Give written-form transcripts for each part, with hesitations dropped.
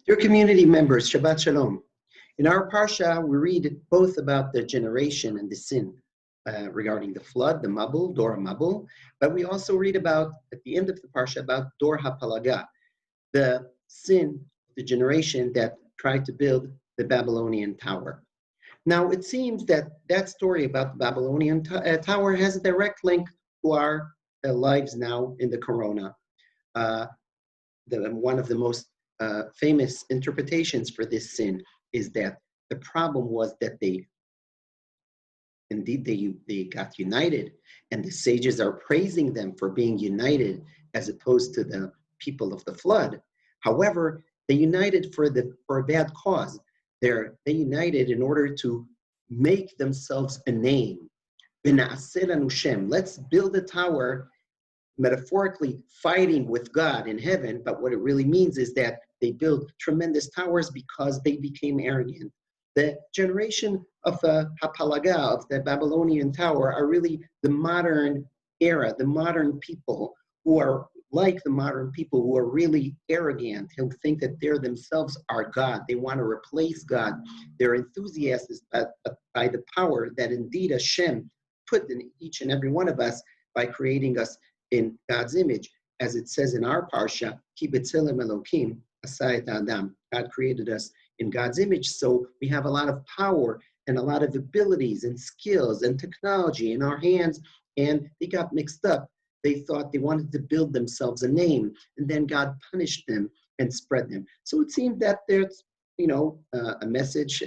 Dear community members, Shabbat Shalom. In our Parsha, we read both about the generation and the sin regarding the flood, the Mabul, Dor Mabul, but we also read about, at the end of the Parsha, about Dor HaPalaga, the sin, the generation that tried to build the Babylonian tower. Now, it seems that that story about the Babylonian tower has a direct link to our lives now in the Corona. One of the most famous interpretations for this sin is that the problem was that they got united, and the sages are praising them for being united as opposed to the people of the flood. However, they united for a bad cause. They united in order to make themselves a name. Let's build a tower, metaphorically fighting with God in heaven, but what it really means is that they built tremendous towers because they became arrogant. The generation of the Hapalaga, of the Babylonian tower, are really the modern era, the modern people who are like the modern people who are really arrogant, who think that they themselves are God. They want to replace God. They're enthusiastic by the power that indeed Hashem put in each and every one of us by creating us in God's image. As it says in our Parsha, Ki b'tzelem Elokim asayet Adam. God created us in God's image, so we have a lot of power and a lot of abilities and skills and technology in our hands, and they got mixed up. They thought they wanted to build themselves a name, and then God punished them and spread them. So it seemed that there's, a message.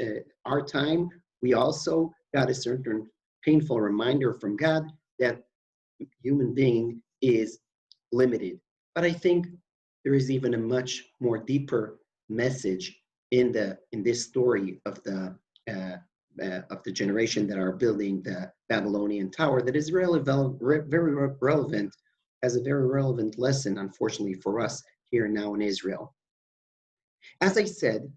Our time, we also got a certain painful reminder from God that human being is limited. But I think there is even a much more deeper message in this story of the generation that are building the Babylonian tower that is very relevant, has a very relevant lesson, unfortunately, for us here now in Israel. As I said,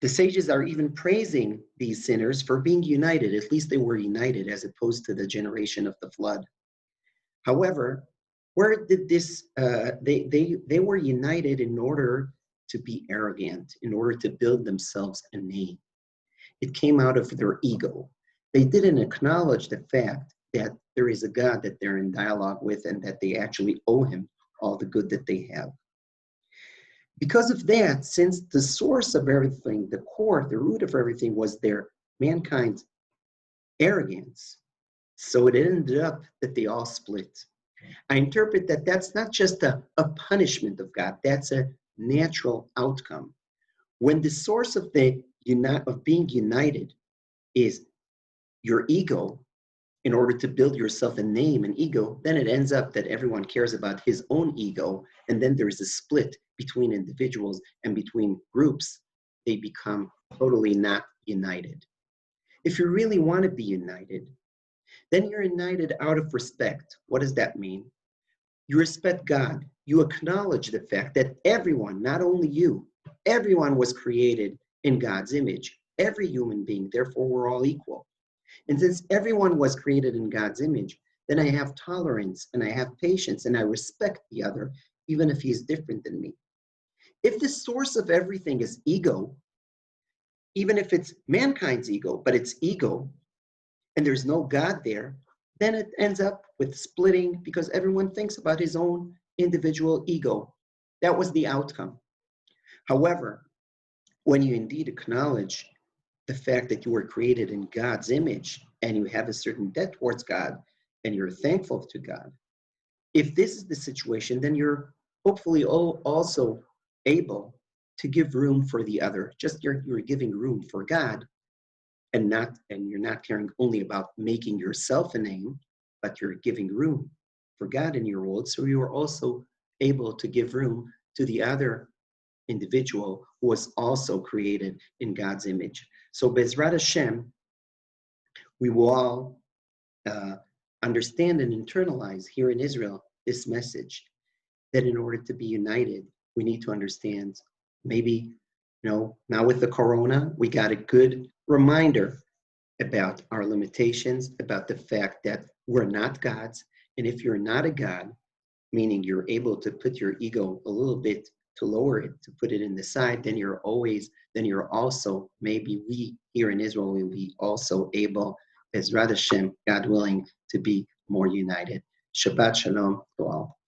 the sages are even praising these sinners for being united. At least they were united as opposed to the generation of the flood. However, where did this, they were united in order to be arrogant, in order to build themselves a name. It came out of their ego. They didn't acknowledge the fact that there is a God that they're in dialogue with and that they actually owe him all the good that they have. Because of that, since the source of everything, the core, the root of everything was mankind's arrogance, so it ended up that they all split. I interpret that that's not just a punishment of God, that's a natural outcome. When the source of being united is your ego, in order to build yourself a name and ego, then it ends up that everyone cares about his own ego, and then there's a split between individuals and between groups. They become totally not united. If you really want to be united, then you're united out of respect. What does that mean? You respect God. You acknowledge the fact that everyone, not only you, everyone was created in God's image. Every human being, therefore we're all equal. And since everyone was created in God's image, then I have tolerance and I have patience and I respect the other, even if he's different than me. If the source of everything is ego, even if it's mankind's ego, but it's ego, and there's no God there, then it ends up with splitting because everyone thinks about his own individual ego. That was the outcome. However, when you indeed acknowledge the fact that you were created in God's image and you have a certain debt towards God and you're thankful to God, if this is the situation, then you're hopefully also able to give room for the other. Just you're giving room for God, and you're not caring only about making yourself a name, but you're giving room for God in your world. So you are also able to give room to the other individual who was also created in God's image. So Bezrat Hashem, we will all understand and internalize here in Israel this message that in order to be united, we need to understand maybe, now with the Corona, we got a good reminder about our limitations, about the fact that we're not gods. And if you're not a God, meaning you're able to put your ego a little bit to lower it, to put it in the side, then you're also, maybe we here in Israel will be also able, Bezrat Hashem, God willing, to be more united. Shabbat Shalom to all.